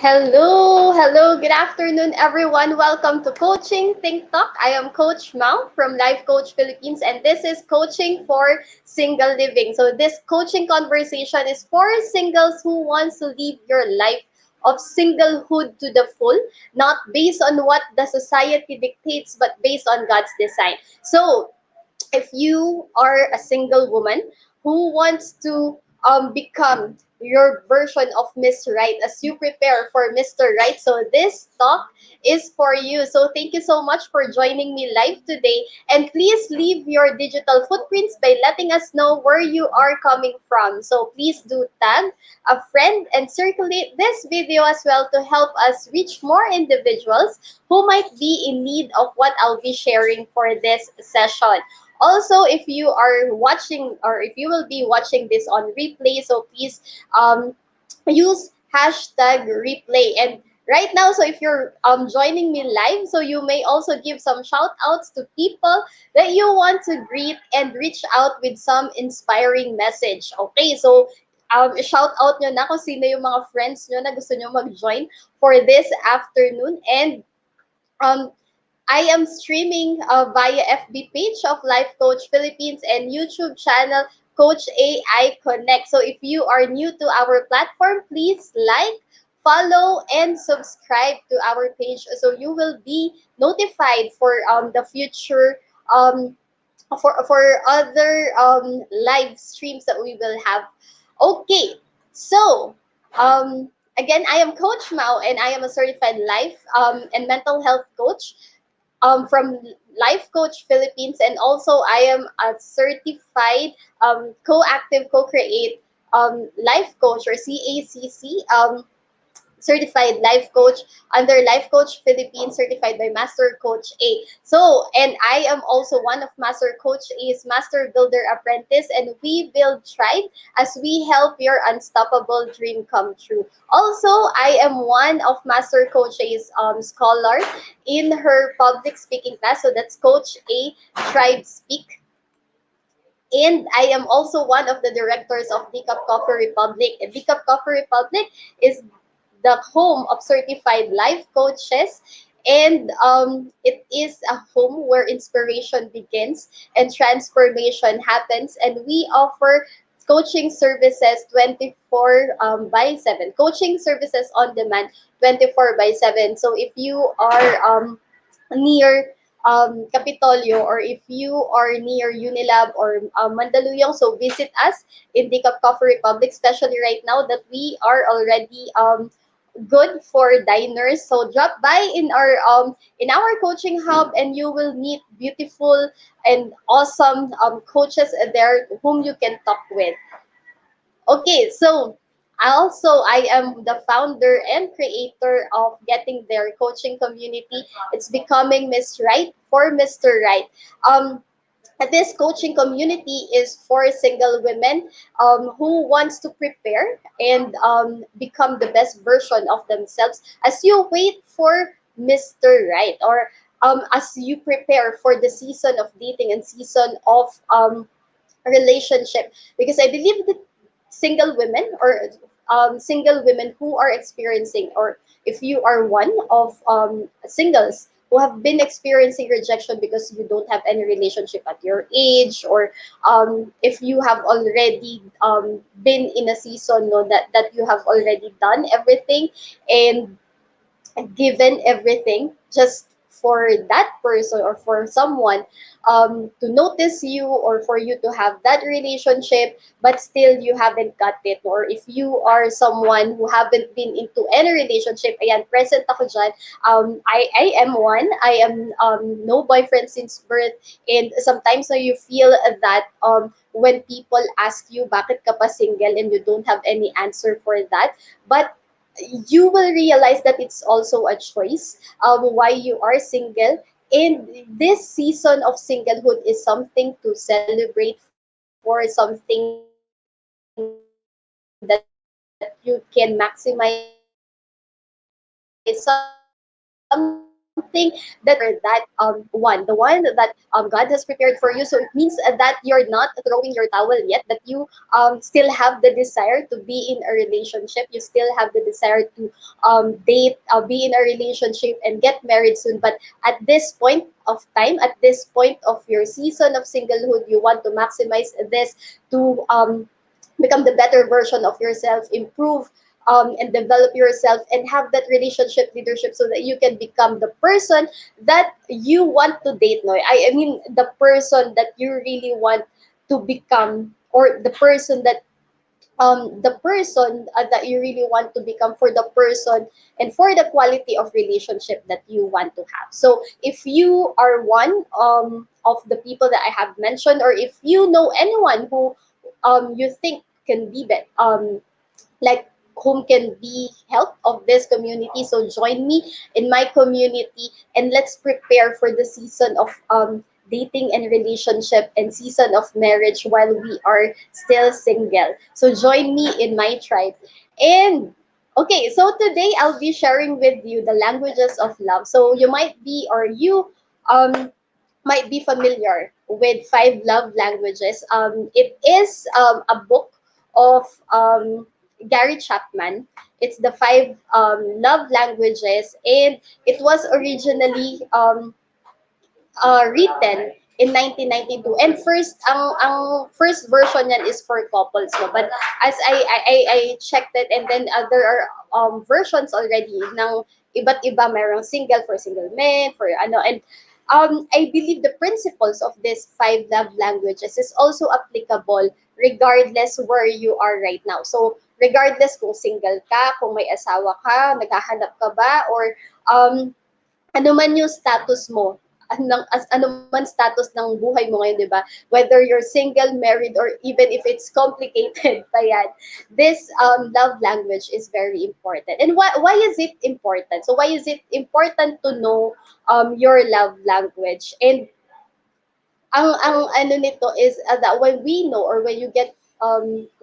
Hello, good afternoon, everyone. Welcome to Coaching Think Talk. I am Coach Mau from Life Coach Philippines, and this is Coaching for Single Living. So, this coaching conversation is for singles who wants to live your life of singlehood to the full, not based on what the society dictates, but based on God's design. So, if you are a single woman who wants to become your version of Miss Right as you prepare for Mr. Right. So this talk is for you. So thank you so much for joining me live today. And please leave your digital footprints by letting us know where you are coming from. So please do tag a friend and circulate this video as well to help us reach more individuals who might be in need of what I'll be sharing for this session. Also, if you are watching or if you will be watching this on replay, so please use hashtag replay. And right now, so if you're joining me live, so you may also give some shout outs to people that you want to greet and reach out with some inspiring message. Okay, so shout out nyo na kung sino yung mga friends nyo na gusto nyo mag-join for this afternoon. And um, I am streaming via FB page of Life Coach Philippines and YouTube channel Coach AI Connect. So if you are new to our platform, please like, follow, and subscribe to our page so you will be notified for the future um, for other live streams that we will have. Okay, so again, I am Coach Mao and I am a certified life and mental health coach from Life Coach Philippines, and also I am a certified co-active, co-create life coach or CACC certified life coach under Life Coach Philippines, certified by Master Coach A. So, and I am also one of Master Coach A's Master Builder Apprentice, and we build tribe as we help your unstoppable dream come true. Also, I am one of Master Coach A's scholar in her public speaking class. So that's Coach A Tribe Speak. And I am also one of the directors of Decaf Coffee Republic. And Decaf Coffee Republic is the home of certified life coaches. And it is a home where inspiration begins and transformation happens. And we offer coaching services 24 by 7, coaching services on demand 24 by 7. So if you are near Capitolio, or if you are near Unilab or Mandaluyong, so visit us in the Coffee Republic, especially right now that we are already good for diners. So drop by in our coaching hub, and you will meet beautiful and awesome coaches there whom you can talk with. Okay, so I am the founder and creator of Getting There Coaching Community. It's becoming Miss Right for Mr. Right. Um, this coaching community is for single women who wants to prepare and become the best version of themselves as you wait for Mr. Right, or as you prepare for the season of dating and season of relationship. Because I believe that single women who are experiencing, or if you are one of singles who have been experiencing rejection because you don't have any relationship at your age, or if you have already been in a season, no, that you have already done everything and given everything just for that person or for someone to notice you, or for you to have that relationship, but still you haven't got it. Or if you are someone who haven't been into any relationship, ayan, present ako dyan. I am one. I am no boyfriend since birth, and sometimes you feel that when people ask you, bakit ka pa single, and you don't have any answer for that. But you will realize that it's also a choice why you are single. And this season of singlehood is something to celebrate for, something that you can maximize some time with your family, some time with your friends, something that one, the one that God has prepared for you. So it means that you're not throwing your towel yet, that you still have the desire to be in a relationship. You still have the desire to date, be in a relationship, and get married soon. But at this point of time, at this point of your season of singlehood, you want to maximize this to become the better version of yourself, improve and develop yourself, and have that relationship leadership so that you can become the person that you want to date. No, I mean the person that you really want to become, or the person that you really want to become, for the person and for the quality of relationship that you want to have. So if you are one of the people that I have mentioned, or if you know anyone who you think can be like whom can be help of this community, so join me in my community, and let's prepare for the season of dating and relationship, and season of marriage while we are still single. So join me in my tribe. And okay, so today I'll be sharing with you the languages of love. So you might be, or you um might be familiar with five love languages. It is a book of Gary Chapman. It's the five love languages, and it was originally written in 1992. And first, ang first version niyan is for couples. No? But as I checked it, and then there are versions already ng iba't iba. Merong single, for single men, for ano. And I believe the principles of these five love languages is also applicable regardless where you are right now. So, regardless kung single ka, kung may asawa ka, naghahanap ka ba, or ano man yung status mo, ano man status ng buhay mo ngayon, di ba? Whether you're single, married, or even if it's complicated pa yan, this love language is very important. And why is it important? So why is it important to know your love language? And ang ano nito is that when we know, or when you get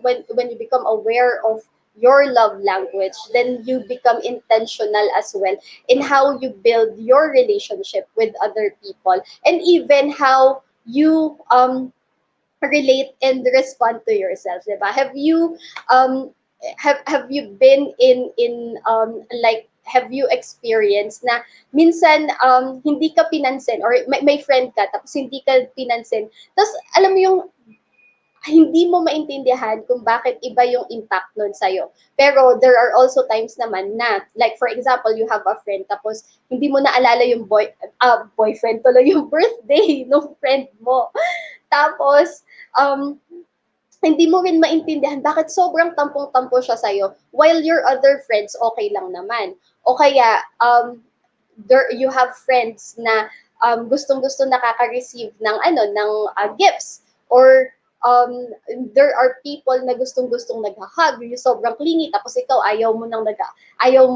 when you become aware of your love language, then you become intentional as well in how you build your relationship with other people, and even how you relate and respond to yourself, diba? Um have you been in like, have you experienced na minsan hindi ka pinansin, or may friend ka tapos hindi ka pinansin, tapos alam mo yung hindi mo maintindihan kung bakit iba yung impact nun sa'yo. Pero there are also times naman na, like for example, you have a friend tapos hindi mo naalala yung boyfriend tuloy, yung birthday ng friend mo. Tapos, um, hindi mo rin maintindihan bakit sobrang tampong-tampo siya sa'yo, while your other friends okay lang naman. O kaya, you have friends na gustong-gusto nakaka-receive ng gifts, or um, there are people na gustong-gustong nag-hug, yung sobrang clingy, tapos ikaw ayaw mo nang nag-hug,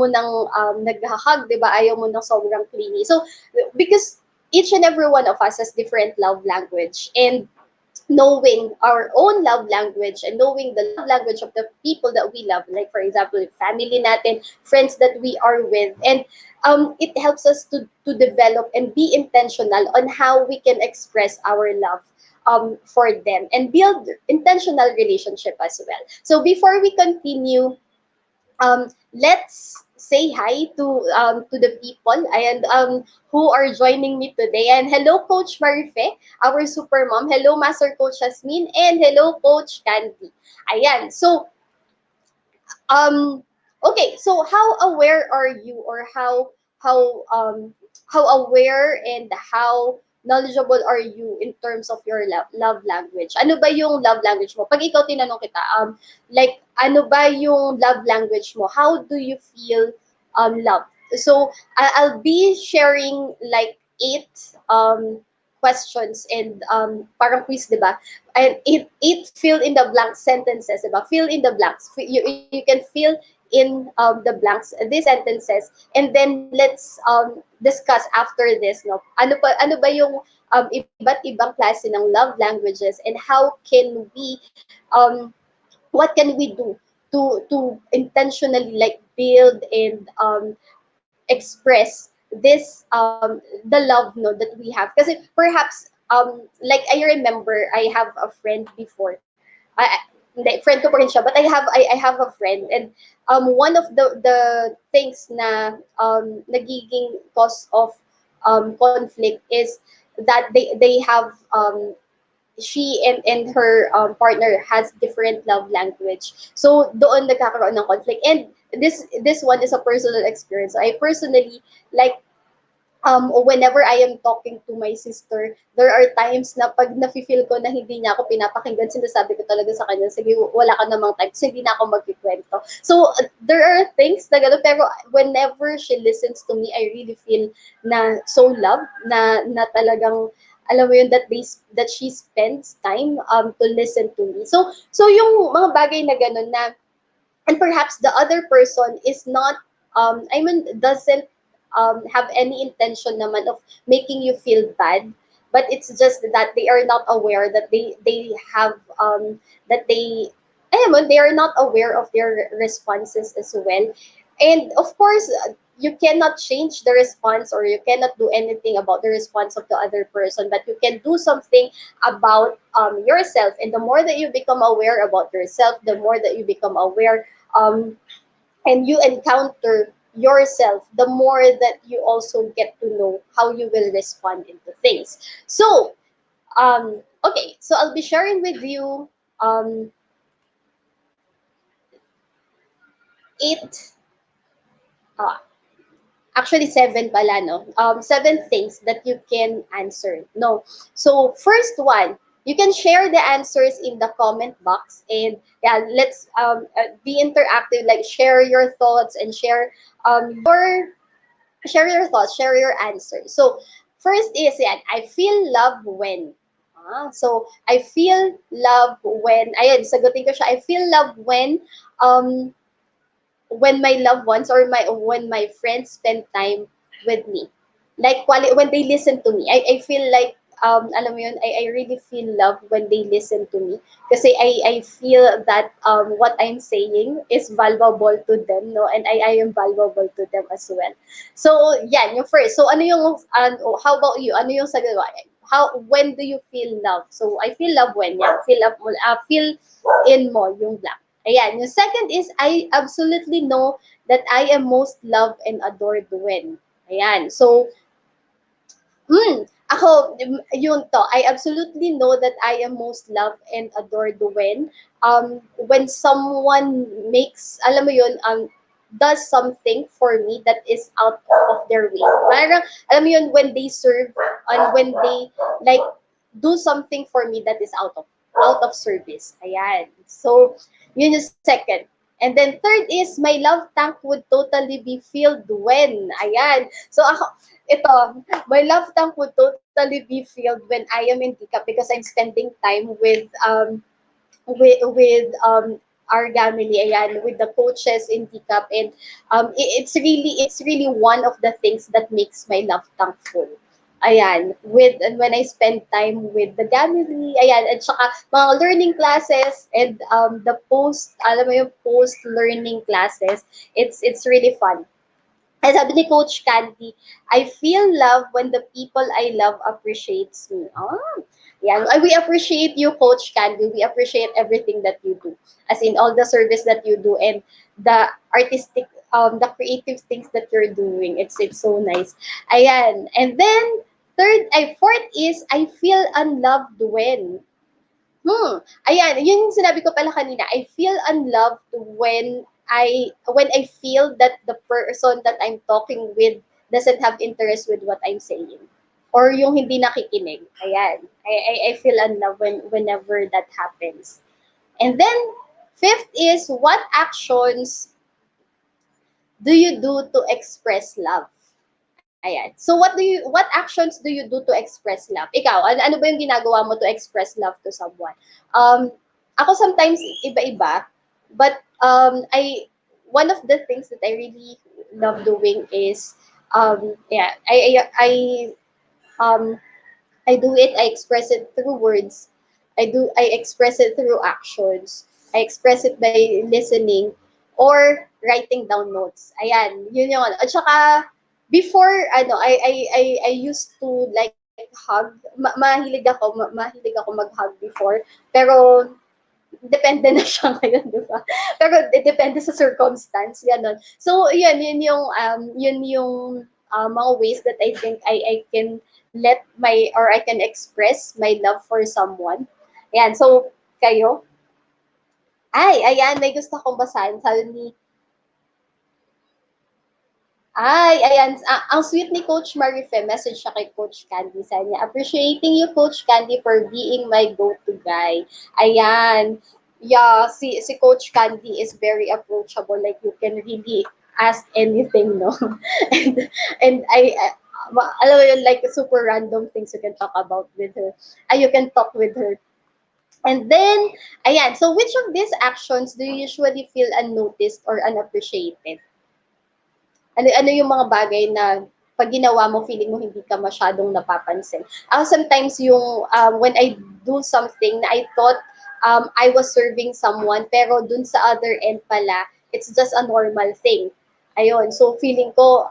'di ba? Ayaw mo nang sobrang clingy. So because each and every one of us has different love language, and knowing our own love language and knowing the love language of the people that we love, like for example, family natin, friends that we are with, and it helps us to develop and be intentional on how we can express our love for them, and build intentional relationship as well. So before we continue, let's say hi to the people and who are joining me today. And hello, Coach Marife, our super mom. Hello, Master Coach Jasmine, and hello, Coach Candy. Ayan. So okay, so how aware are you, or how aware and how knowledgeable are you in terms of your love language? Ano ba yung love language mo? Pag ikaw tinanong kita, like, ano ba yung love language mo? How do you feel love? So, I'll be sharing like 8 questions, and parang quiz, di ba? And it fill in the blank sentences, diba? Fill in the blanks. You can fill in the blanks, these sentences, and then let's discuss after this, no? Ano ba yung iba't ibang klase ng love languages, and how can we what can we do to intentionally like build and express the love no that we have. Kasi perhaps like I remember I have a friend before. Hindi, friend ko pa rin siya, but I have a friend, and one of the things na nagiging cause of conflict is that they have she and her partner has different love language. So doon nagkakaroon ng conflict. And this one is a personal experience. So I personally like whenever I am talking to my sister, there are times na pag nafe-feel ko na hindi niya ako pinapakinggan, sinasabi ko talaga sa kanya, sige, wala ka namang time, so hindi na ako magkikwento. So, there are things na gano'n, pero whenever she listens to me, I really feel na so loved, na talagang, alam mo yun, that she spends time to listen to me. So yung mga bagay na gano'n na, and perhaps the other person is not I mean doesn't have any intention naman of making you feel bad, but it's just that they are not aware that they have that they they are not aware of their responses as well. And of course, you cannot change the response, or you cannot do anything about the response of the other person, but you can do something about yourself. And the more that you become aware about yourself, the more that you become aware um, and you encounter yourself, the more that you also get to know how you will respond into things. So, okay, so I'll be sharing with you um, 8, uh, actually 7 pala, no? 7 things that you can answer. No. So, first one, you can share the answers in the comment box, and yeah, let's be interactive, like share your thoughts and share your thoughts, share your answers. So, first is yan, I feel love when. So, I feel love when, ayan, sagutin ko siya, I feel love um, when my loved ones or when my friends spend time with me. Like, when they listen to me, I feel like, alam mo yun, I really feel love when they listen to me. Kasi I feel that what I'm saying is valuable to them, no? And I am valuable to them as well. So, yan, yung first. So, how about you? Ano yung sagot mo? When do you feel love? So, I feel love when, yan. Feel in mo, yung blank. Ayan. Yung second is, I absolutely know that I am most loved and adored when. Ayan. So, ako, yun to. I absolutely know that I am most loved and adored when someone makes, alam mo yun, does something for me that is out of their way. Parang, alam mo yun, when they serve and when they, like, do something for me that is out of service. Ayan. So, yun yung second. And then third is, my love tank would totally be filled when. Ayan. So, ako, ito, my love tank would totally be filled when I am in Tika, because I'm spending time with our family, ayan, with the coaches in Tikap. And it's really one of the things that makes my love tank full. Ayan, and when I spend time with the family, ayan, at saka mga learning classes, and alam mo yung post learning classes, it's really fun. And sabi ni Coach Candy, I feel love when the people I love appreciates me. Yeah. We appreciate you, Coach Candy. We appreciate everything that you do. As in all the service that you do, and the artistic, the creative things that you're doing. It's so nice. Ayan. And then, fourth is, I feel unloved when. Ayan, yun yung sinabi ko pala kanina. I feel unloved when I feel that the person that I'm talking with doesn't have interest with what I'm saying, or yung hindi nakikinig. Ayan. I feel unloved whenever that happens. And then fifth is, what actions do you do to express love? Ayan. So what actions do you do to express love? Ikaw, ano ba yung ginagawa mo to express love to someone? Ako sometimes iba-iba, but I one of the things that I really love doing is yeah, um I do it, I express it through words. I express it through actions. I express it by listening or writing down notes. Ayan, yun yung ano. At saka before ano I used to like hug, mahilig ako mag-hug before, pero depende na siya ngayon, di ba? Pero depende sa circumstance, gano'n. So, yun yung mga ways that I think I can I can express my love for someone. Ayan, so, kayo? Ay, ayan, may gusto akong basahin. Sabi ni Ay, ayan. Ang sweet ni Coach Marife, message siya kay Coach Candy. Sabi niya, appreciating you, Coach Candy, for being my go-to guy. Ayan. Yeah, si Coach Candy is very approachable. Like, you can really ask anything, no? and and alam mo yun, like, super random things you can talk about with her. You can talk with her. And then, ayan. So, which of these actions do you usually feel unnoticed or unappreciated? Ano yung mga bagay na pag ginawa mo, feeling mo hindi ka masyadong napapansin. Ako sometimes yung when I do something na I thought I was serving someone, pero dun sa other end pala, it's just a normal thing. Ayun, so feeling ko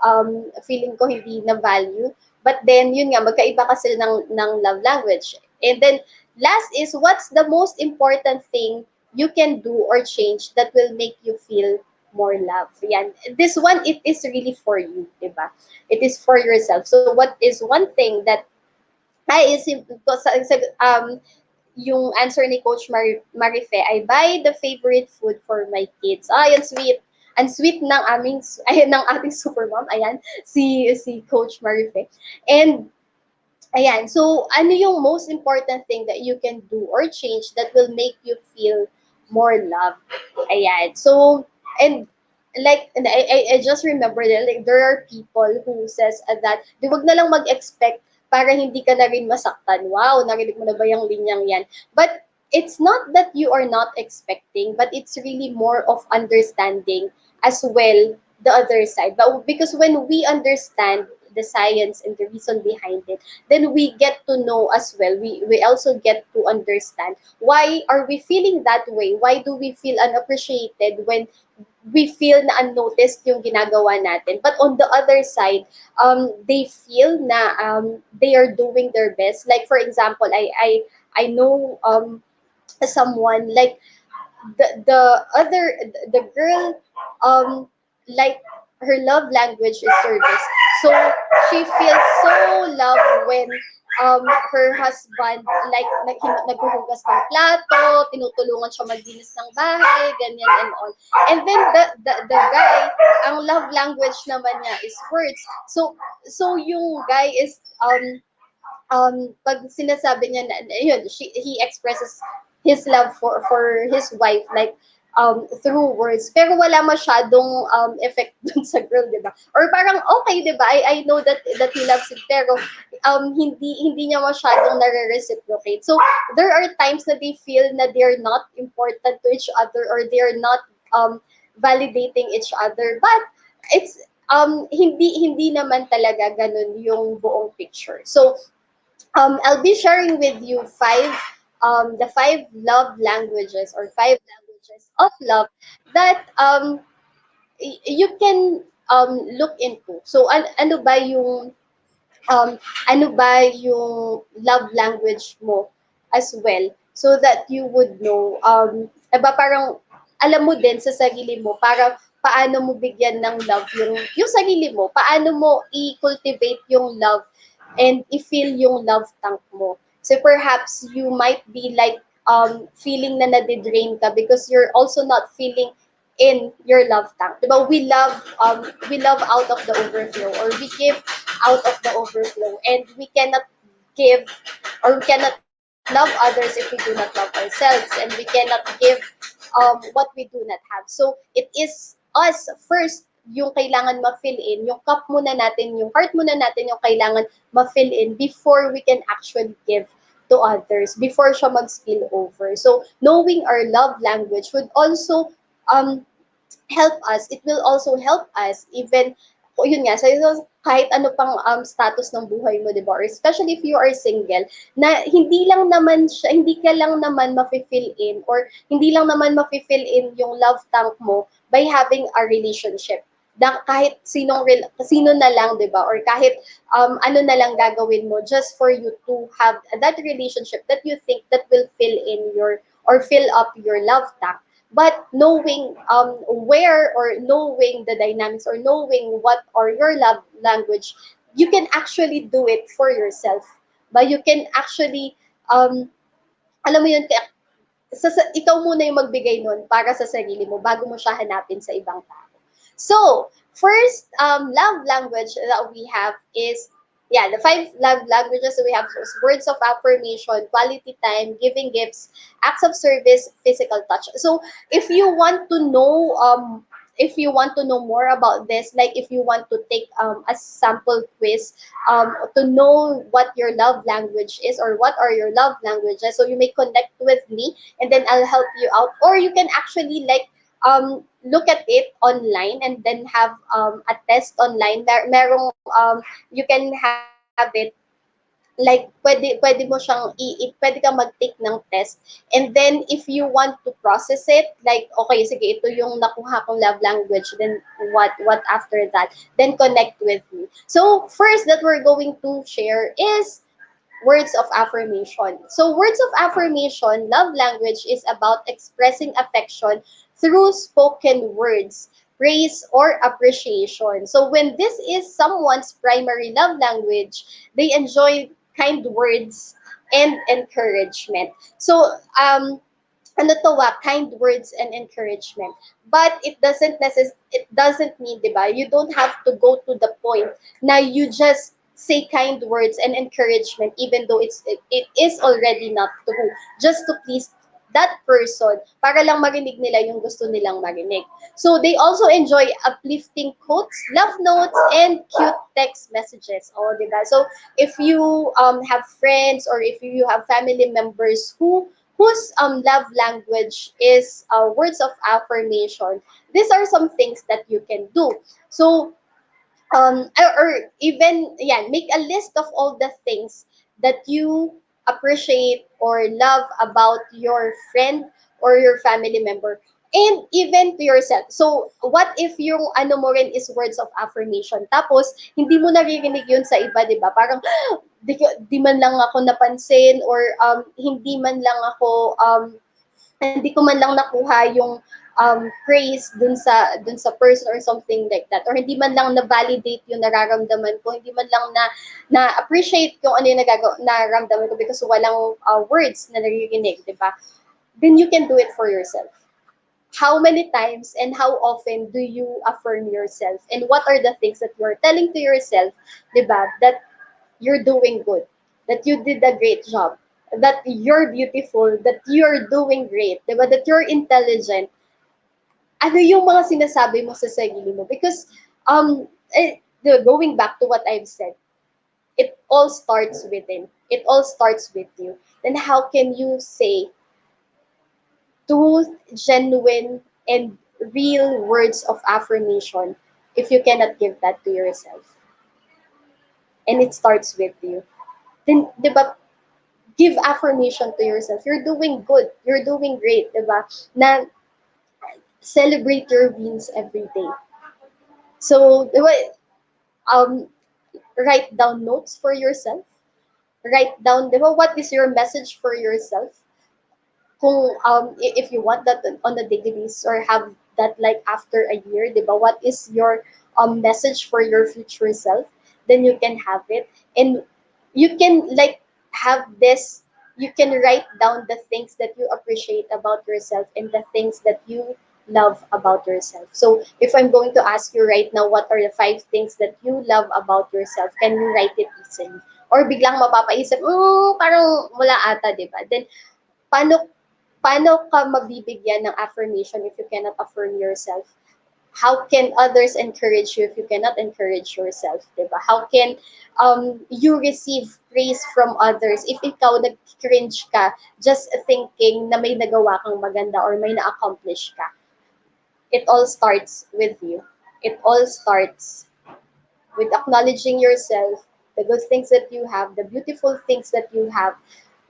hindi na value. But then, yun nga, magkaiba kasi ng love language. And then, last is, what's the most important thing you can do or change that will make you feel more love. Yan. This one, it is really for you, diba? It is for yourself. So what is one thing that ay is yung answer ni Coach Marife ay buy the favorite food for my kids. Ay, ang sweet. Ang sweet ng ng ating supermom. Ayan, si Coach Marife. And ayan, so ano yung most important thing that you can do or change that will make you feel more love? Ayan. So, and I just remember that like there are people who says that di wag na lang mag-expect para hindi ka na rin masaktan. Wow, narinig mo na ba yung linyang yan? But it's not that you are not expecting, but it's really more of understanding as well the other side. But because when we understand the science and the reason behind it, then we get to know as well. We also get to understand why are we feeling that way? Why do we feel unappreciated when we feel na unnoticed yung ginagawa natin? But on the other side, they feel na they are doing their best. Like for example, I know someone like the girl um like her love language is service, so she feels so loved when her husband like naghuhugas ng plato, tinutulungan siya maglinis ng bahay, ganyan and all. And then the guy, ang love language naman niya is words. So yung guy is pag sinasabi niya na yun, he expresses his love for his wife like through words, pero wala masyadong effect dun sa girl, 'di ba? Or parang okay, 'di ba? I know that he loves it, pero hindi niya masyadong nare-reciprocate. So there are times na they feel na they're not important to each other or they're not validating each other. But it's hindi naman talaga ganun yung buong picture. So I'll be sharing with you the five love languages or five languages of love that you can look into. So ano ba yung love language mo as well, so that you would know aba parang alam mo din sa sarili mo para paano mo bigyan ng love yung sarili mo, paano mo i-cultivate yung love and i-feel yung love tank mo. So perhaps you might be like feeling na nadidrain ka because you're also not feeling in your love tank. Diba? We love out of the overflow, or we give out of the overflow, and we cannot give or we cannot love others if we do not love ourselves, and we cannot give what we do not have. So it is us first yung kailangan ma-fill in, yung cup muna natin, yung heart muna natin yung kailangan ma-fill in before we can actually give to others, before siya mag-spill over. So knowing our love language would also help us. It will also help us even yun nga, so kahit ano pang status ng buhay mo, 'di ba? Or especially if you are single, na hindi ka lang naman mafi-fill in, or hindi lang naman mafi-fill in yung love tank mo by having a relationship. kahit sino na lang, 'di ba? Or kahit ano na lang gagawin mo just for you to have that relationship that you think that will fill in your or fill up your love tank. But knowing where, or knowing the dynamics, or knowing what are your love language, you can actually do it for yourself. But you can actually alam mo yun, ikaw muna yung magbigay nun para sa sarili mo bago mo siya hanapin sa ibang tao. So, first love language that we have is, yeah, the five love languages that we have is words of affirmation, quality time, giving gifts, acts of service, physical touch. So, if you want to know if you want to know more about this, like if you want to take a sample quiz to know what your love language is, or what are your love languages, so you may connect with me and then I'll help you out. Or you can actually like look at it online and then have a test online. Merong you can have it like pwede mo siyang pwede kang mag-take ng test, and then if you want to process it, like okay, sige, ito yung nakuha kong love language, then what after that, then connect with me. So first that we're going to share is words of affirmation. So, words of affirmation, love language is about expressing affection through spoken words, praise, or appreciation. So, when this is someone's primary love language, they enjoy kind words and encouragement. So, ano to kind words and encouragement. But it doesn't mean, 'di ba? You don't have to go to the point na you just say kind words and encouragement even though it is already not true, just to please that person para lang marinig nila yung gusto nilang marinig. So they also enjoy uplifting quotes, love notes, and cute text messages. Oh, diba? So if you have friends, or if you have family members whose love language is words of affirmation, these are some things that you can do. So or even, yeah, make a list of all the things that you appreciate or love about your friend or your family member, and even to yourself. So what if yung ano mo rin is words of affirmation, tapos hindi mo naririnig yun sa iba, di ba? Parang di man lang ako napansin, or hindi man lang ako hindi ko man lang nakuha yung praise dun sa person or something like that, or hindi man lang na validate yung nararamdaman ko, hindi man lang na appreciate yung ano yung nararamdaman ko because walang words na naririnig, di ba? Then you can do it for yourself. How many times and how often do you affirm yourself, and what are the things that you're telling to yourself, di ba, that you're doing good, that you did a great job, that you're beautiful, that you're doing great, diba? That you're intelligent. Ano yung mga sinasabi mo sa sarili mo? Because, going back to what I've said, it all starts within. It all starts with you. Then how can you say two genuine and real words of affirmation if you cannot give that to yourself? And it starts with you. Then, di ba, give affirmation to yourself. You're doing good. You're doing great, diba? Na celebrate your wins every day. So, diba, um, write down notes for yourself. Write down, diba, what is your message for yourself? Kung, if you want that on a daily basis, or have that like after a year, diba, what is your message for your future self? Then you can have it. And you can like have this, you can write down the things that you appreciate about yourself and the things that you love about yourself. So if I'm going to ask you right now, what are the five things that you love about yourself, can you write it easily? Or biglang mapapaisip, parang wala ata, di ba? Then paano ka mabibigyan ng affirmation if you cannot affirm yourself? How can others encourage you if you cannot encourage yourself, diba? How can you receive praise from others if ikaw nag-cringe ka just thinking na may nagawa kang maganda or may na-accomplish ka? It all starts with you. It all starts with acknowledging yourself, the good things that you have, the beautiful things that you have,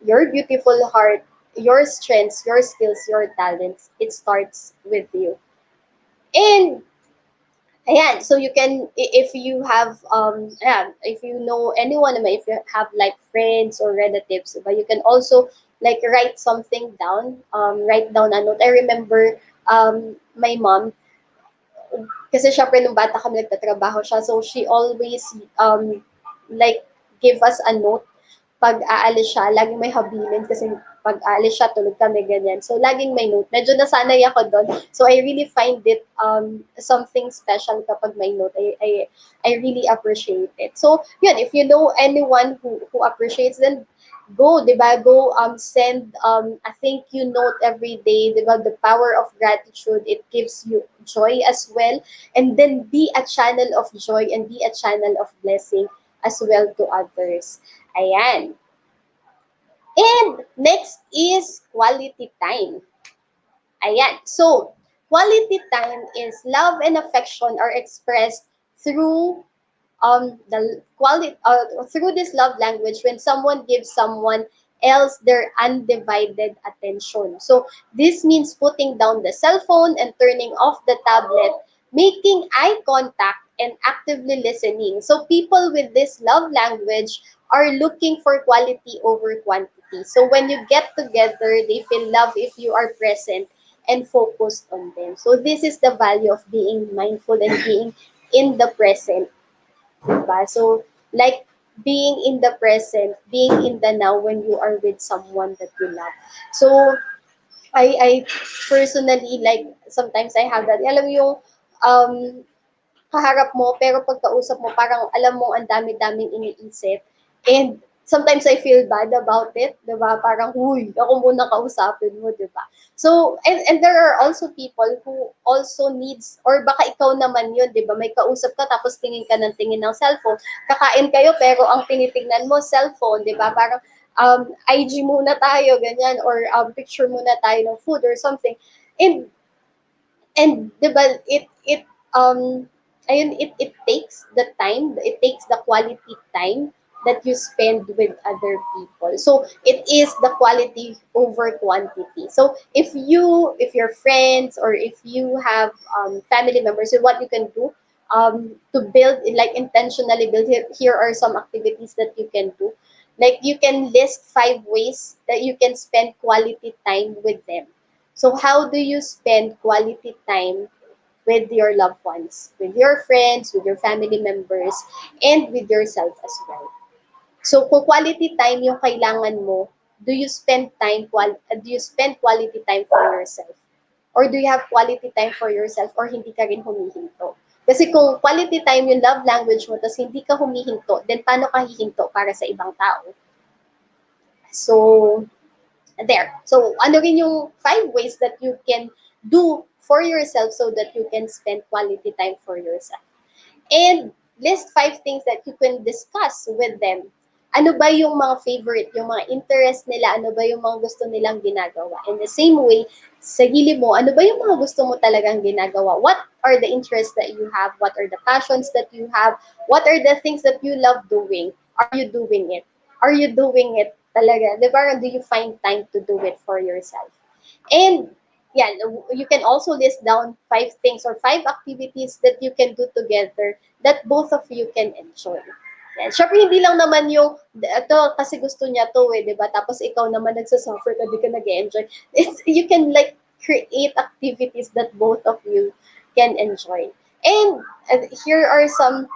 your beautiful heart, your strengths, your skills, your talents. It starts with you. And Ayan, so you can, if you have, ayan, if you know anyone naman, if you have like friends or relatives, diba, you can also like write something down, write down a note. I remember, my mom, kasi syempre nung bata kami nagtatrabaho siya, so she always, like, give us a note pag aalis siya, laging may habilin kasi pag aalis siya, tulog kami, ganyan. So, laging may note. Medyo nasanay ako doon. So, I really find it something special kapag may note. I really appreciate it. So, yun, if you know anyone who appreciates, then go, di ba? Go send a thank you note every day, di ba? The power of gratitude, it gives you joy as well. And then be a channel of joy and be a channel of blessing as well to others. Ayan. And next is quality time. Ayan. So, quality time is love and affection are expressed through the quality through this love language when someone gives someone else their undivided attention. So this means putting down the cell phone and turning off the tablet, making eye contact and actively listening. So people with this love language are looking for quality over quantity. So when you get together, they feel love if you are present and focused on them. So this is the value of being mindful and being in the present. Diba? So, like, being in the present, being in the now when you are with someone that you love. So, I personally, like, sometimes I have that. Alam mo yung, um, kaharap mo, pero pagkausap mo, parang alam mo ang dami-daming iniisip. And sometimes I feel bad about it, di ba? Parang, huy, ako muna kausapin mo, di ba? So, and there are also people who also needs, or baka ikaw naman yun, di ba? May kausap ka, tapos tingin ka ng tingin ng cellphone. Kakain kayo, pero ang tinitingnan mo, cellphone, di ba? Parang, IG muna tayo, ganyan, or picture muna tayo ng food or something. And 'di ba um it takes the time, it takes the quality time that you spend with other people. So it is the quality over quantity. So if your friends or if you have family members, so what you can do to build, like, intentionally build, here are some activities that you can do. Like, you can list 5 ways that you can spend quality time with them. So how do you spend quality time with your loved ones, with your friends, with your family members, and with yourself as well? So kung quality time yung kailangan mo, do you spend quality time for yourself? Or do you have quality time for yourself or hindi ka rin humihinto? Kasi kung quality time yung love language mo, tapos hindi ka humihinto, then paano ka hihinto para sa ibang tao? So, there. So, ano rin yung 5 ways that you can do for yourself so that you can spend quality time for yourself. And list 5 things that you can discuss with them. Ano ba yung mga favorite, yung mga interest nila, ano ba yung mga gusto nilang ginagawa. In the same way, sa hili mo, ano ba yung mga gusto mo talagang ginagawa? What are the interests that you have? What are the passions that you have? What are the things that you love doing? Are you doing it? Are you doing it talaga? Di ba? Do you find time to do it for yourself? And yeah, you can also list down 5 things or 5 activities that you can do together that both of you can enjoy. Yan. Syempre, hindi lang naman yung, ito, kasi gusto niya to eh, di ba? Tapos ikaw naman nagsasuffer ka, di ka nag-enjoy. You can, like, create activities that both of you can enjoy. And here are some,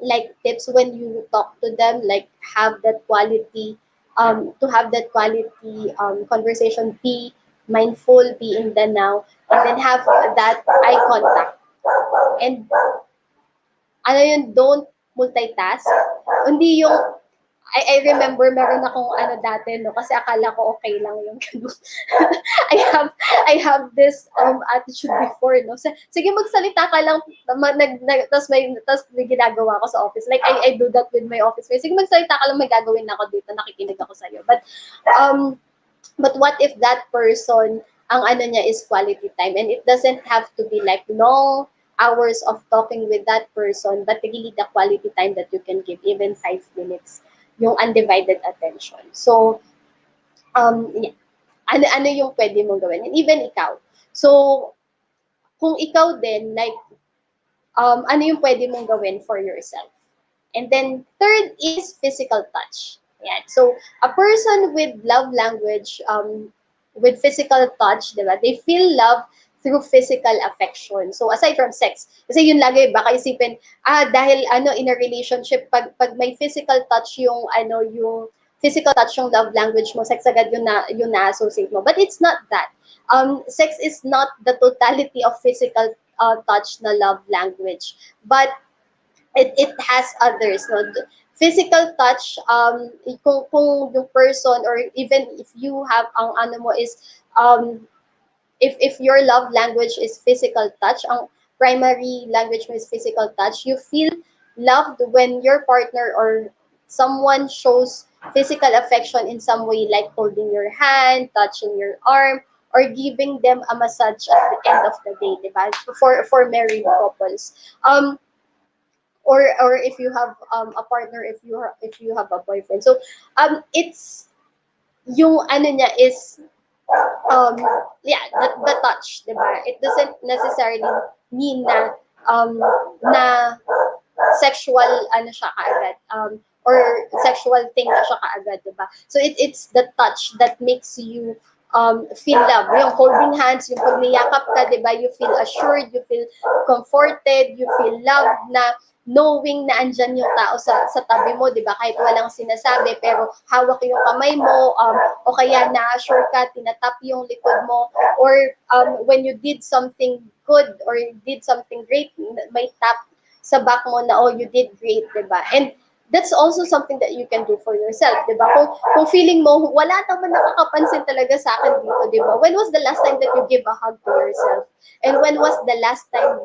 like, tips when you talk to them, like, have that quality, to have that quality conversation, be mindful, be in the now, and then have that eye contact. And ano yun, don't multitask. Hindi yung, I remember meron akong ano dati, no, kasi akala ko okay lang yung ganun. I have I have this attitude before, no. Sige, magsalita ka lang, tas may ginagawa ko sa office. Like, I do that with my office mates. Sige, magsalita ka lang, may gagawin na ako dito, nakikinig ako sa iyo. Um but what if that person, ang ano niya is quality time, and it doesn't have to be like long hours of talking with that person, but really the quality time that you can give, even 5 minutes, yung undivided attention. So, yeah. Ano yung pwede mong gawin? And even ikaw. So, kung ikaw din, like, ano yung pwede mong gawin for yourself. And then third is physical touch. Yeah. So a person with love language, with physical touch, diba? They feel love through physical affection. So aside from sex, kasi yun lagi baka isipin, dahil ano in a relationship pag may physical touch yung physical touch yung love language mo, sex agad yung na-associate mo. But it's not that. Sex is not the totality of physical touch na love language. But it has others, no? Physical touch, kung yung person or even if you have ang ano mo is if your love language is physical touch, ang primary language mo is physical touch, you feel loved when your partner or someone shows physical affection in some way, like holding your hand, touching your arm, or giving them a massage at the end of the day, diba? For married couples. Or if you have a partner, if you have a boyfriend. So it's yung ano niya is yeah, the touch, diba? It doesn't necessarily mean um na sexual ano siya kaagad, or sexual thing na siya kaagad, diba? So it's the touch that makes you feel love. Yung holding hands, yung pag niyakap ka, diba? You feel assured, you feel comforted, you feel loved na knowing na andyan yung tao sa tabi mo, di ba? Kahit walang sinasabi, pero hawak yung kamay mo, o kaya na-assure ka, tinatap yung likod mo, or when you did something good or you did something great, may tap sa back mo na, oh, you did great, di ba? And that's also something that you can do for yourself, di ba? Kung feeling mo, wala naman nakakapansin talaga sa akin dito, di ba? When was the last time that you give a hug to yourself? And when was the last time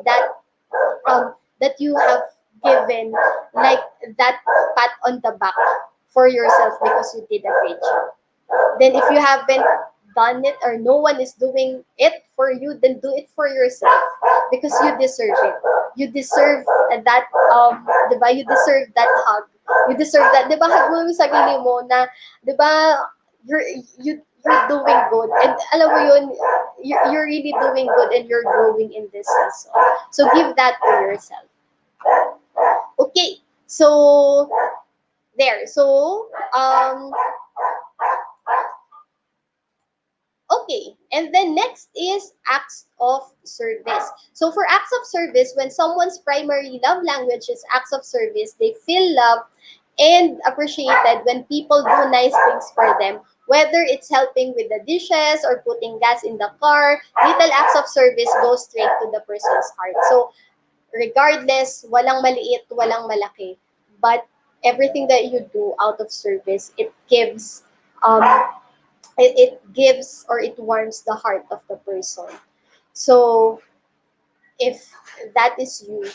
that you have given like that pat on the back for yourself because you did a great job? Then if you haven't done it or no one is doing it for you, then do it for yourself because you deserve it. You deserve that, diba? You deserve that hug. You deserve that. Diba, hug mo yung sarili mo na, diba, you're, you're doing good. And alam mo yun, you're really doing good and you're growing in this season. So give that to yourself. Okay, so there. So, okay, and then next is acts of service. So for acts of service, when someone's primary love language is acts of service, they feel loved and appreciated when people do nice things for them. Whether it's helping with the dishes or putting gas in the car, little acts of service go straight to the person's heart. So regardless, walang maliit, walang malaki, but everything that you do out of service, um, it gives or it warms the heart of the person. So if that is you,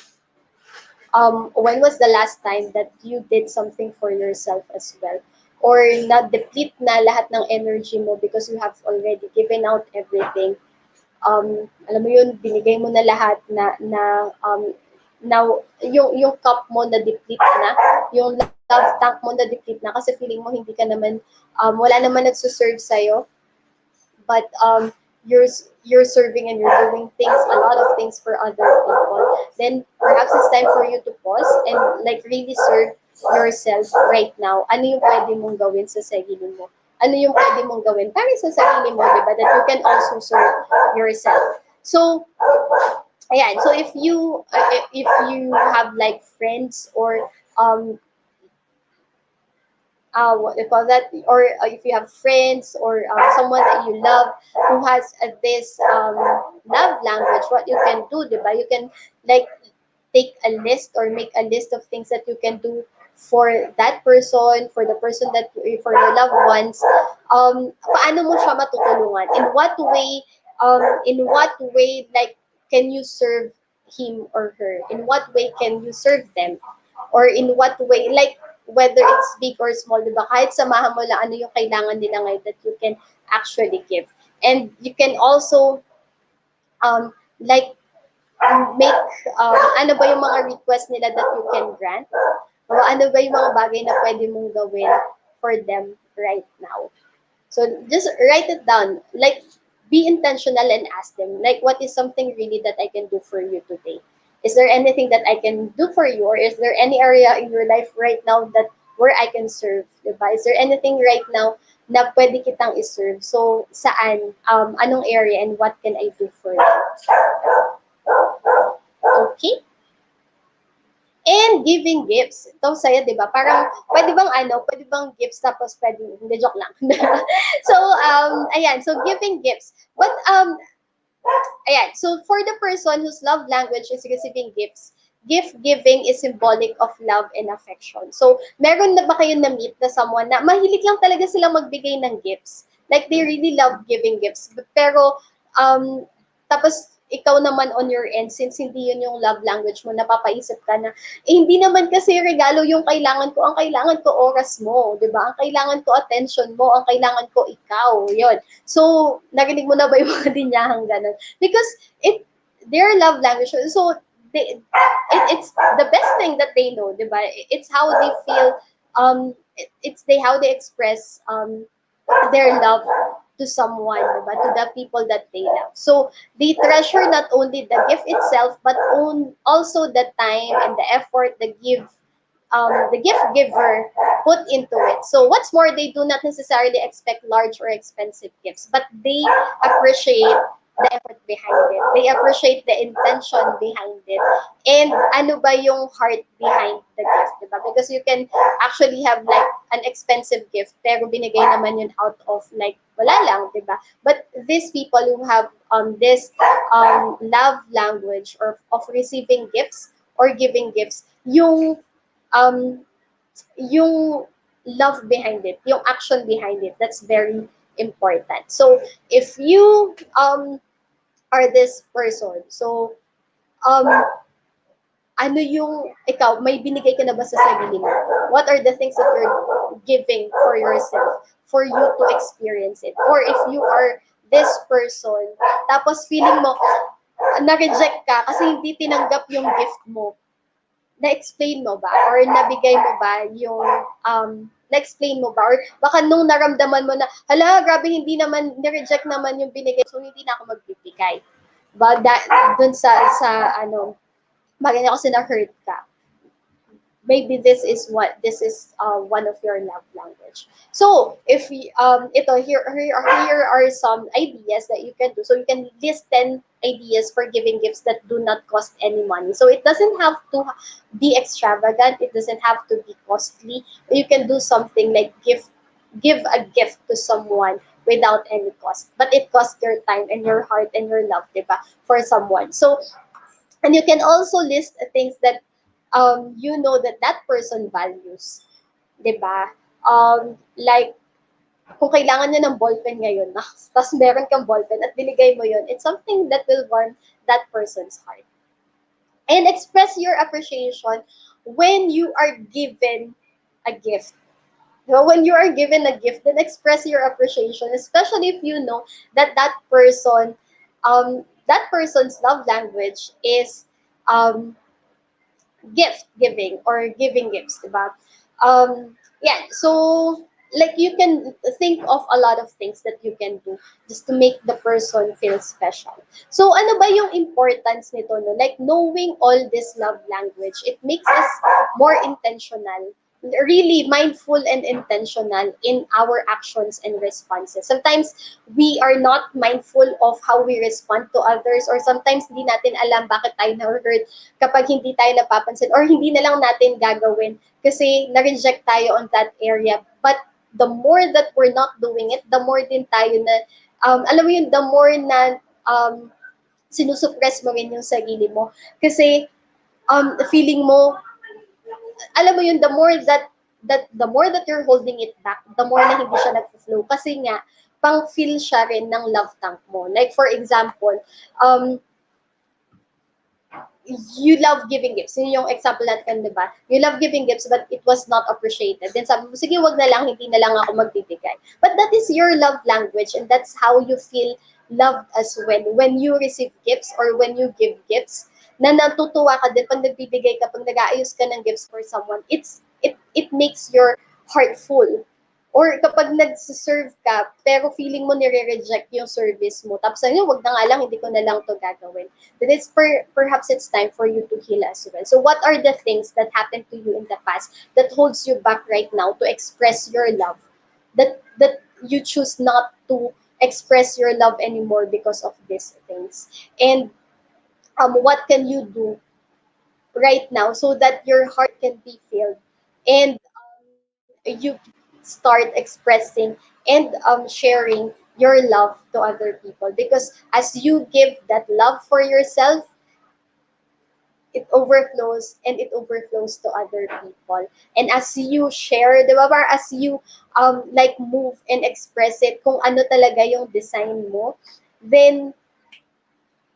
when was the last time that you did something for yourself as well? Or na-deplete na lahat ng energy mo because you have already given out everything. Alam mo yun, binigay mo na lahat na yung cup mo na deplete na, yung love tank mo na deplete na kasi feeling mo hindi ka naman, wala naman nagsuserve sa'yo, but you're serving and you're doing things, a lot of things for other people, then perhaps it's time for you to pause and like really serve yourself right now. Ano yung pwede mong gawin sa sarili mo? Ano yung pwede mong gawin para sa sarili mo, diba? That you can also serve yourself. So, ayan. So if you have like friends or what they call that, or if you have friends or someone that you love who has this love language, what you can do, diba? You can like take a list or make a list of things that you can do for that person, for the person that for your loved ones. Paano mo siya matutulungan? In what way like can you serve him or her? In what way can you serve them? Or in what way, like whether it's big or small, diba? Kahit samahan mo lang ano yung kailangan nila ngayon that you can actually give. And you can also like make ano ba yung mga request nila that you can grant? O ano ba yung mga bagay na pwede mong gawin for them right now? So just write it down. Like be intentional and ask them, like what is something really that I can do for you today? Is there anything that I can do for you? Or is there any area in your life right now that where I can serve? Diba? Is there anything right now na pwede kitang iserve? So, saan? Anong area and what can I do for you? Okay? And giving gifts. Ito sa'yo, di ba? Parang, pwede bang gifts tapos pwede, hindi, joke lang. So, ayan, so giving gifts. But, ayan, so for the person whose love language is receiving gifts, gift giving is symbolic of love and affection. So, meron na ba kayo na-meet na someone na mahilig lang talaga silang magbigay ng gifts? Like, they really love giving gifts. Pero, tapos, ikaw naman on your end, since hindi yun yung love language mo, napapaisip ka na, hindi naman kasi regalo yung kailangan ko. Ang kailangan ko oras mo, di ba? Ang kailangan ko attention mo, ang kailangan ko ikaw. Yun. So, narinig mo na ba yung mga dinyahang ganun? Because their love language, so it's the best thing that they know, di ba? It's how they feel, how they express their love to someone, diba? To the people that they love. So they treasure not only the gift itself, but also the time and the effort the gift giver put into it. So what's more, they do not necessarily expect large or expensive gifts, but they appreciate the effort behind it. They appreciate the intention behind it. And ano ba yung heart behind the gift, diba? Because you can actually have like an expensive gift, pero binigay naman yun out of like, wala lang, diba? But these people who have this love language or of receiving gifts or giving gifts, um, yung love behind it, yung action behind it, that's very important. So if you are this person, so um, ano yung, ikaw, may binigay ka na ba sa sarili mo? What are the things that you're giving for yourself for you to experience it? Or if you are this person, tapos feeling mo, na-reject ka kasi hindi tinanggap yung gift mo, na-explain mo ba? Or nabigay mo ba yung, na-explain mo ba? Or baka nung naramdaman mo na, hala, grabe, hindi naman, na-reject naman yung binigay, so hindi na ako magbibigay. But dun sa bagay na kasi na-hurt ka, maybe this is one of your love language. So if here are some ideas that you can do. So you can list 10 ideas for giving gifts that do not cost any money. So it doesn't have to be extravagant, it doesn't have to be costly. You can do something like give a gift to someone without any cost, but it costs your time and your heart and your love, diba, for someone. So, and you can also list things that you know that that person values, 'di ba? Like kung kailangan niya ng ballpen ngayon, tapos meron kang ballpen at binigay mo 'yon, it's something that will warm that person's heart. And express your appreciation when you are given a gift. Well, when you are given a gift, then express your appreciation, especially if you know that that person's love language is um, gift giving or giving gifts, diba? Yeah, so like you can think of a lot of things that you can do just to make the person feel special. So ano ba yung importance nito, no? Like knowing all this love language, it makes us more intentional, really mindful and intentional in our actions and responses. Sometimes we are not mindful of how we respond to others, or sometimes hindi natin alam bakit tayo na-hurt kapag hindi tayo napapansin or hindi na lang natin gagawin kasi na-reject tayo on that area. But the more that we're not doing it, the more din tayo na, alam mo yun, the more na sinusuppress mo rin yung sarili mo. Kasi feeling mo, alam mo yun, the more that you're holding it back, the more na hindi siya nag-flow. Kasi nga, pang-feel siya rin ng love tank mo. Like for example, you love giving gifts. Yun yung example natin, di ba? You love giving gifts, but it was not appreciated. Then sabi mo, sige, wag na lang, hindi na lang ako magbibigay. But that is your love language, and that's how you feel loved as well. When you receive gifts or when you give gifts, na natutuwa ka din pag nagbibigay ka, pag nag-aayos ka ng gifts for someone, it makes your heart full. Or kapag nag-serve ka, pero feeling mo nire-reject yung service mo, tapos ano, wag na nga lang, hindi ko na lang to gagawin. Then perhaps it's time for you to heal as well. So what are the things that happened to you in the past that holds you back right now to express your love? That you choose not to express your love anymore because of these things. And what can you do right now so that your heart can be filled and you start expressing and sharing your love to other people, because as you give that love for yourself, it overflows and it overflows to other people. And as you share, di ba, as you like move and express it kung ano talaga yung design mo, then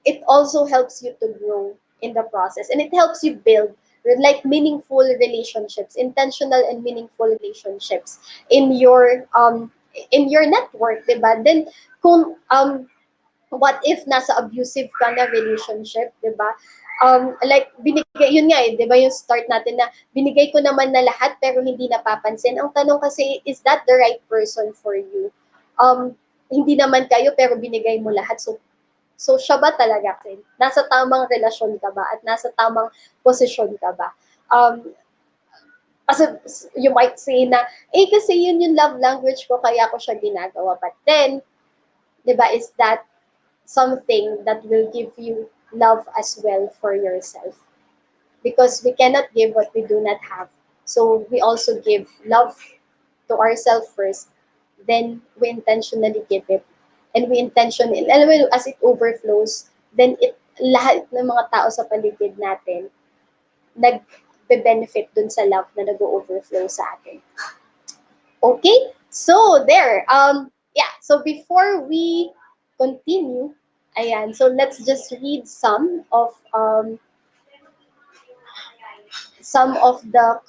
it also helps you to grow in the process, and it helps you build like meaningful relationships, intentional and meaningful relationships in your network, diba? Then kung what if nasa abusive ka na relationship, diba? Like binigay yun nga eh, 'di ba yung start natin na binigay ko naman na lahat pero hindi napapansin. Ang tanong kasi, is that the right person for you? Hindi naman kayo pero binigay mo lahat. So siya ba talaga kasi? Nasa tamang relasyon ka ba? At nasa tamang posisyon ka ba? Kasi you might say na, kasi yun yung love language ko, kaya ko siya ginagawa. But then, di ba, is that something that will give you love as well for yourself? Because we cannot give what we do not have. So we also give love to ourselves first, then we intentionally give it. And we intentionally, alam mo, as it overflows, then lahat ng mga tao sa paligid natin, nag-benefit dun sa love na nag-overflow sa atin. Okay? So, there. Yeah, so before we continue, ayan, so let's just read some of the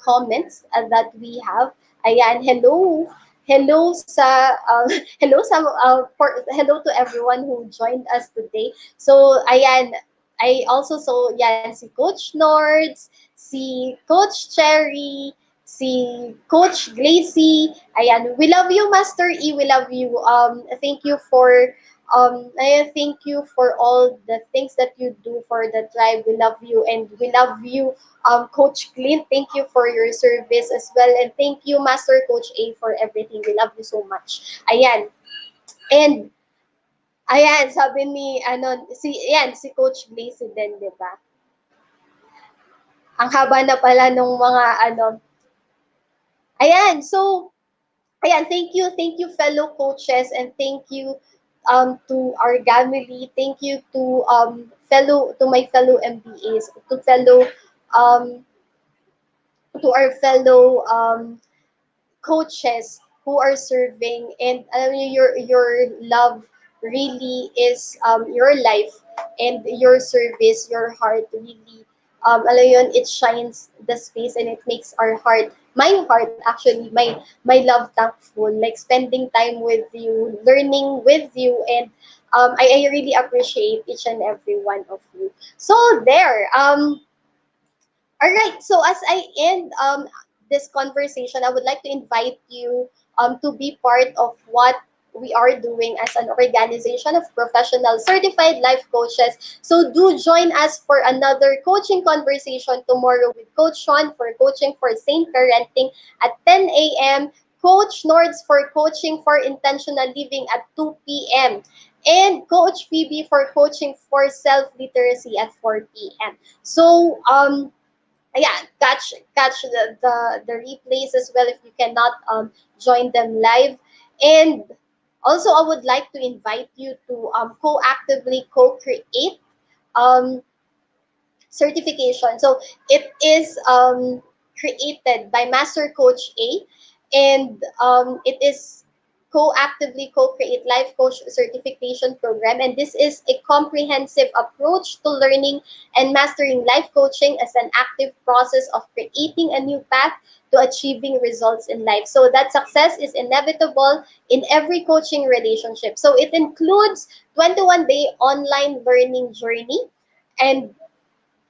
comments that we have. Ayan, hello. Hello sa hello to everyone who joined us today. So ayan, I also saw yan si Coach Nords, si Coach Cherry, si Coach Gracie. Ayan, we love you Master E, we love you. Thank you for I thank you for all the things that you do for the tribe. We love you, and we love you, Coach Clint. Thank you for your service as well, and thank you, Master Coach A, for everything. We love you so much. Ayan. And ayan, sabi ni si Coach Blaze din, 'di ba? Ang haba na pala nung mga Ayan, so ayan, thank you fellow coaches, and thank you to our family. Thank you to my fellow MBAs, um to our fellow coaches who are serving, and alam niyo, your love really is your life, and your service, your heart really alam yun, it shines the space, and it makes our heart, my heart actually, my love thankful, like spending time with you, learning with you, and I really appreciate each and every one of you. So there, all right. So as I end this conversation, I would like to invite you to be part of what we are doing as an organization of professional certified life coaches. So do join us for another coaching conversation tomorrow with Coach Sean for coaching for sane parenting at 10 a.m. Coach Nords for coaching for intentional living at 2 p.m. And Coach Phoebe for coaching for self-literacy at 4 p.m. So yeah, catch the replays as well if you cannot join them live. And also I would like to invite you to co-actively co-create um, certification. So it is created by Master Coach A, and it is co-actively co-create life coach certification program, and this is a comprehensive approach to learning and mastering life coaching as an active process of creating a new path to achieving results in life, so that success is inevitable in every coaching relationship. So it includes 21-day online learning journey, and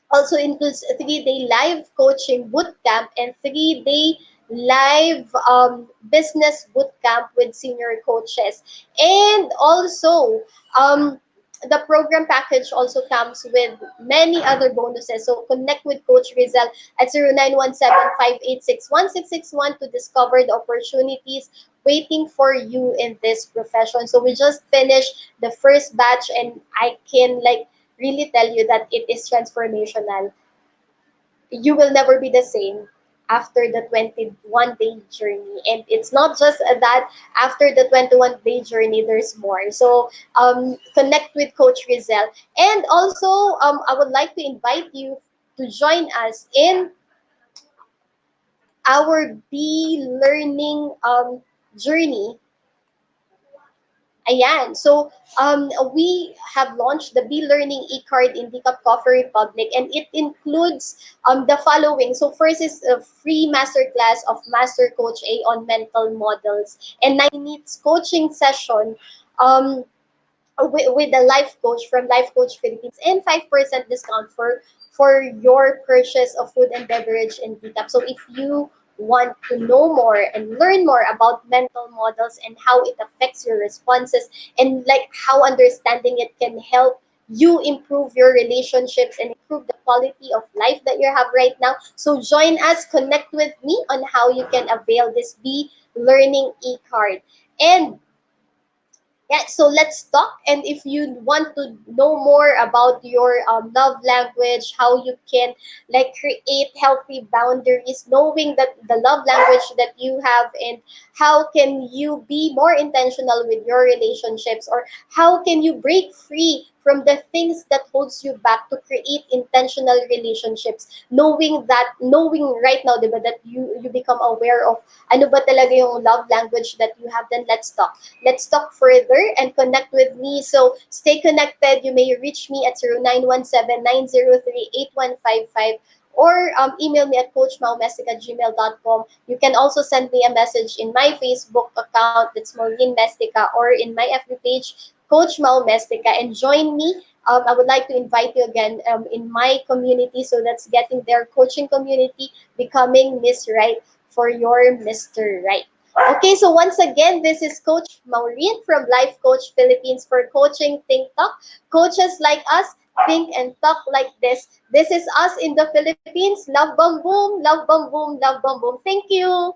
also includes a 3-day live coaching bootcamp and 3-day live business bootcamp with senior coaches. And also, um, the program package also comes with many other bonuses. So connect with Coach Rizal at 0917-586-1661 to discover the opportunities waiting for you in this profession. So we just finished the first batch, and I can like really tell you that it is transformational. You will never be the same after the 21-day journey. And it's not just that after the 21-day journey, there's more. So connect with Coach Rizal. And also, I would like to invite you to join us in our Be Learning journey. Ayan. So, we have launched the Be Learning e-card in Decaf Coffee Republic, and it includes the following. So, first is a free masterclass of Master Coach A on mental models and 9 minutes coaching session with the life coach from Life Coach Philippines, and 5% discount for your purchase of food and beverage in DCAP. So if you want to know more and learn more about mental models and how it affects your responses, and like how understanding it can help you improve your relationships and improve the quality of life that you have right now. So join us, connect with me on how you can avail this Be Learning e-card. And yeah, so let's talk. And if you want to know more about your love language, how you can like create healthy boundaries, knowing that the love language that you have, and how can you be more intentional with your relationships, or how can you break free from the things that holds you back to create intentional relationships, knowing right now, diba, that you become aware of ano ba talaga yung love language that you have. Then let's talk further and connect with me. So stay connected. You may reach me at 0917-903-8155, or email me at coachmaumestica@gmail.com. You can also send me a message in my Facebook account, that's Maureen Mestica, or in my FB page, Coach Mau Mestica, and join me. I would like to invite you again in my community. So that's getting their coaching community, becoming Miss Right for your Mr. Right. Okay, so once again, this is Coach Maureen from Life Coach Philippines for Coaching Think Talk. Coaches like us think and talk like this. This is us in the Philippines. Love bomb boom, love bomb boom, love bomb boom. Thank you.